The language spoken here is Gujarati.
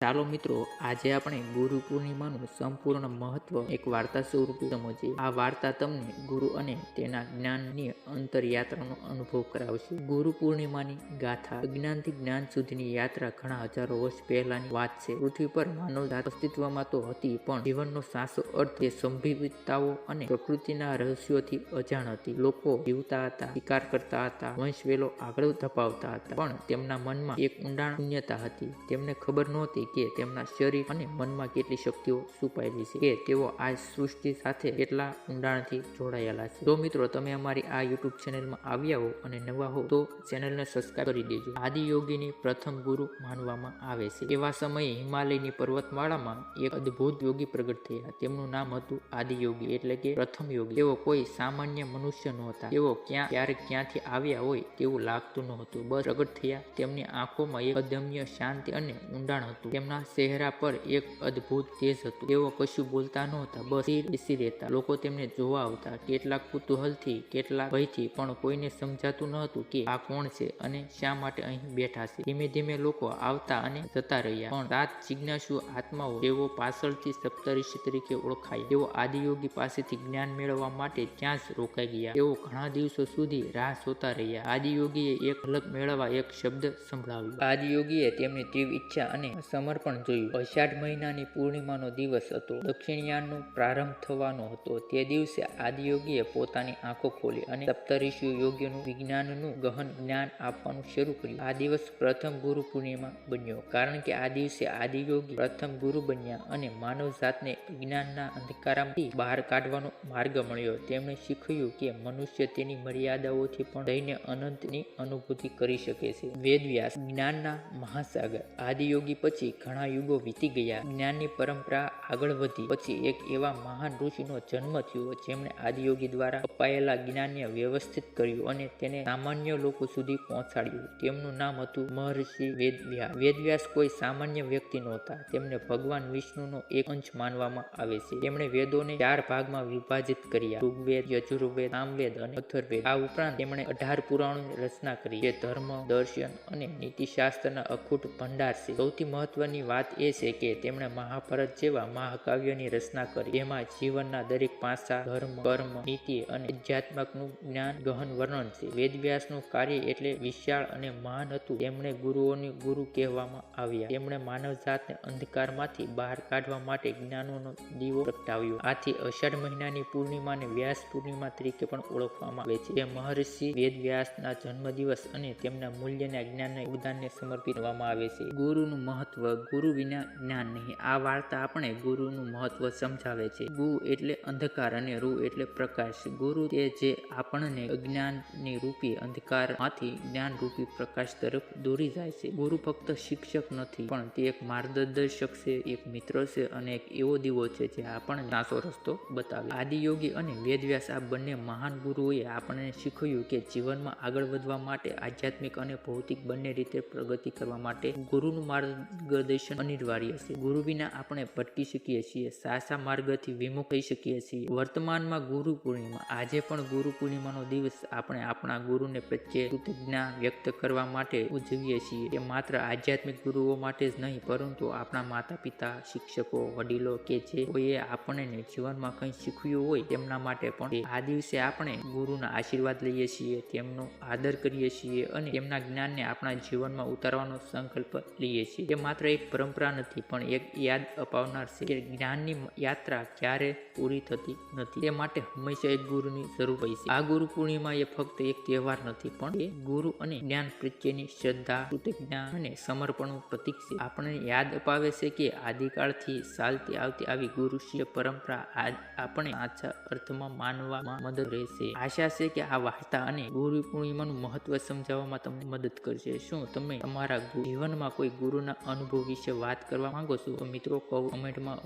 ચાલો મિત્રો, આજે આપણે ગુરુ પૂર્ણિમાનું સંપૂર્ણ મહત્વ એક વાર્તા સ્વરૂપે સમજીએ. આ વાર્તા તમને ગુરુ અને તેના જ્ઞાનની અંતરયાત્રાનો અનુભવ કરાવશે. ગુરુ પૂર્ણિમાની ગાથા. અજ્ઞાનથી જ્ઞાન સુધીની યાત્રા ઘણા હજારો વર્ષ પહેલાની વાત છે. પૃથ્વી પર માનવજાત અસ્તિત્વમાં તો હતી, પણ જીવનનો સાચો અર્થ તે સંભવિતતાઓ અને પ્રકૃતિના રહસ્યોથી અજાણ હતી. લોકો જીવતા હતા, શિકાર કરતા હતા, વંશવેલો આગળ ધપાવતા હતા, પણ તેમના મનમાં એક ઊંડાણ શૂન્યતા હતી. તેમને ખબર નહોતી કે તેમના શરીર અને મનમાં કેટલી શક્તિઓ છુપાયેલી છે, કે તેઓ આ સૃષ્ટિ સાથે કેટલા ઊંડાણથી જોડાયેલા છે. તો મિત્રો, તમે અમારી આ યુટ્યુબ ચેનલમાં આવ્યા હો અને નવા હો તો ચેનલને સબસ્ક્રાઇબ કરી દેજો. આદિયોગીની પ્રથમ ગુરુ માનવામાં આવે છે. એવા સમયે હિમાલયની પર્વતમાળામાં એક અદ્ભુત યોગી પ્રગટ થયા. તેમનું નામ હતું આદિયોગી, એટલે કે પ્રથમ યોગી. તેઓ કોઈ સામાન્ય મનુષ્ય નહોતા. તેઓ ક્યાંથી આવ્યા હોય તેવું લાગતું નહોતું. બસ પ્રગટ થયા. તેમની આંખોમાં એક અદમ્ય શાંતિ અને ઊંડાણ હતું. તેમના ચહેરા પર એક અદ્ભુત તેજ હતું. તેઓ કશું બોલતા નહોતા, બસ બેસી રહેતા. લોકો તેમને જોવા આવતા, કેટલાક કુતૂહલથી, કેટલાક ભયથી, પણ કોઈને સમજાતું ન હતું કે આ કોણ છે અને શા માટે અહીં બેઠા છે. ધીમે ધીમે લોકો આવતા અને જતા રહ્યા, પણ 7 જિજ્ઞાસુ આત્માઓ, તેઓ પાછળથી સપ્તર્ષિ તરીકે ઓળખાયા. તેઓ આદિયોગી પાસેથી જ્ઞાન મેળવવા માટે ત્યાં જ રોકાઈ ગયા. તેઓ ઘણા દિવસો સુધી રાહ જોતા રહ્યા. આદિયોગીએ એક ઝલક મેળવવા એક શબ્દ સંભળાવ્યો. આદિયોગીએ તેમની તીવ્ર ઈચ્છા અને સમર્પણ જોયું. અષાઢ મહિનાની પૂર્ણિમાનો દિવસ હતો. દક્ષિણયાનનો પ્રારંભ થવાનો હતો. તે દિવસે આદિયોગીએ પોતાની આંખો ખોલી અને સપ્તર્ષિ યોગીઓનું વિજ્ઞાનનું ગહન જ્ઞાન આપવાનું શરૂ કર્યું. આ દિવસ પ્રથમ ગુરુ પૂર્ણિમા બન્યો, કારણ કે આ દિવસે આદિયોગી પ્રથમ ગુરુ બન્યા અને માનવ જાતને અજ્ઞાનના અંધકારમાંથી બહાર કાઢવાનો માર્ગ મળ્યો. તેમણે શીખ્યું કે મનુષ્ય તેની મર્યાદાઓથી પણ જઈને અનંતની અનુભૂતિ કરી શકે છે. વેદવ્યાસ, જ્ઞાનના મહાસાગર. આદિયોગી પછી ઘણા યુગો વીતી ગયા. જ્ઞાનની પરંપરા આગળ વધી. પછી એક એવા મહાન ઋષિનો જન્મ થયો, જેમણે આદિયોગી દ્વારા અપાયેલા જ્ઞાનને વ્યવસ્થિત કર્યું અને તેને સામાન્ય લોકો સુધી પહોંચાડ્યું. તેમનું નામ હતું મહર્ષિ વેદવ્યાસ. વેદવ્યાસ કોઈ સામાન્ય વ્યક્તિ નહોતા. તેમને ભગવાન વિષ્ણુનો એક અંશ માનવામાં આવે છે. તેમણે વેદોને 4 ભાગમાં વિભાજિત કર્યા: ઋગ્વેદ, યજુર્વેદ, સામવેદ અને અથર્વવેદ. આ ઉપરાંત તેમણે 18 પુરાણોની રચના કરી, જે ધર્મ, દર્શન અને નીતિશાસ્ત્રના અખૂટ ભંડાર છે. સૌથી મહત્વની વાત એ છે કે તેમણે મહાભારત જેવા મહાકાવ્યની રચના કરી, જેમાં જીવનના દરેક પાસા, ધર્મ, કર્મ, નીતિ અને અધ્યાત્મનું જ્ઞાન ગહન વર્ણન છે. વેદવ્યાસનું કાર્ય એટલે વિશાળ અને મહાન હતું. તેમણે ગુરુઓને ગુરુ કહેવામાં આવ્યા. તેમણે માનવજાતને અંધકારમાંથી બહાર કાઢવા માટે જ્ઞાનનો દીવો પ્રગટાવ્યો. આથી અષાઢ મહિનાની પૂર્ણિમાને વ્યાસ પૂર્ણિમા તરીકે પણ ઓળખવામાં આવે છે, જે મહર્ષિ વેદવ્યાસના જન્મદિવસ અને તેમના મૂલ્યના જ્ઞાનના યોગદાનને સમર્પિત કરવામાં આવે છે. ગુરુનું મહત્વ. ગુરુ વિના જ્ઞાન નહીં. આ વાર્તા આપણે ગુરુનું મહત્વ સમજાવે છે. ગુ એટલે અંધકાર અને રુ એટલે પ્રકાશ. ગુરુ તે જે આપણને અજ્ઞાનની રૂપી અંધકારમાંથી જ્ઞાન રૂપી પ્રકાશ તરફ દોરી જાય છે. ગુરુ ફક્ત શિક્ષક નથી, પણ તે એક માર્ગદર્શક છે, એક મિત્ર છે અને એક એવો દીવો છે જે આપણને સાચો રસ્તો બતાવે. આદિયોગી અને વેદવ્યાસ, આ બંને મહાન ગુરુઓએ આપણને શીખવ્યું કે જીવનમાં આગળ વધવા માટે, આધ્યાત્મિક અને ભૌતિક બંને રીતે પ્રગતિ કરવા માટે ગુરુનું માર્ગદર્શન અનિવાર્ય છે. ગુરુ વિના આપણે ભટકી શકીએ છીએ, સાચા માર્ગથી વિમુખ થઈ શકીએ છીએ. વર્તમાનમાં ગુરુ પૂર્ણિમા. આજે પણ ગુરુ પૂર્ણિમાનો દિવસ આપણે આપણા ગુરુને પ્રત્યે કૃતજ્ઞતા વ્યક્ત કરવા માટે ઉજવીએ છીએ. તે માત્ર આધ્યાત્મિક ગુરુઓ માટે જ નહીં, પરંતુ આપણા માતા પિતા, શિક્ષકો, વડીલો કે જે કોઈએ આપણને જીવનમાં કંઈ શીખવ્યું હોય તેમના માટે પણ. આ દિવસે આપણે ગુરુના આશીર્વાદ લઈએ છીએ, તેમનો આદર કરીએ છીએ અને તેમના જ્ઞાનને આપણા જીવનમાં ઉતારવાનો સંકલ્પ લઈએ છીએ. તે માત્ર એક પરંપરા નથી, પણ એક યાદ અપાવનાર છે કે જ્ઞાનની યાત્રા ક્યારે પૂરી થતી નથી. તે માટે હંમેશા એક ગુરુની જરૂર હોય છે. આ ગુરુ પૂર્ણિમા એ ફક્ત એક તહેવાર નથી, પણ એ ગુરુ અને જ્ઞાન પ્રત્યેની શ્રદ્ધા, કૃતજ્ઞતા અને સમર્પણનું પ્રતીક છે. આપણને યાદ અપાવે છે કે આદિકાળથી ચાલતી આવતી આવી ગુરુ શિષ્ય પરંપરા આપણે સાચા અર્થમાં માનવામાં મદદ રહેશે. આશા છે કે આ વાર્તા અને ગુરુ પૂર્ણિમાનું મહત્વ સમજાવવામાં તમને મદદ કરશે. શું તમે તમારા જીવનમાં કોઈ ગુરુના અનુભવ વિશે વાત કરવા માંગો છો? તો મિત્રો, કમેન્ટમાં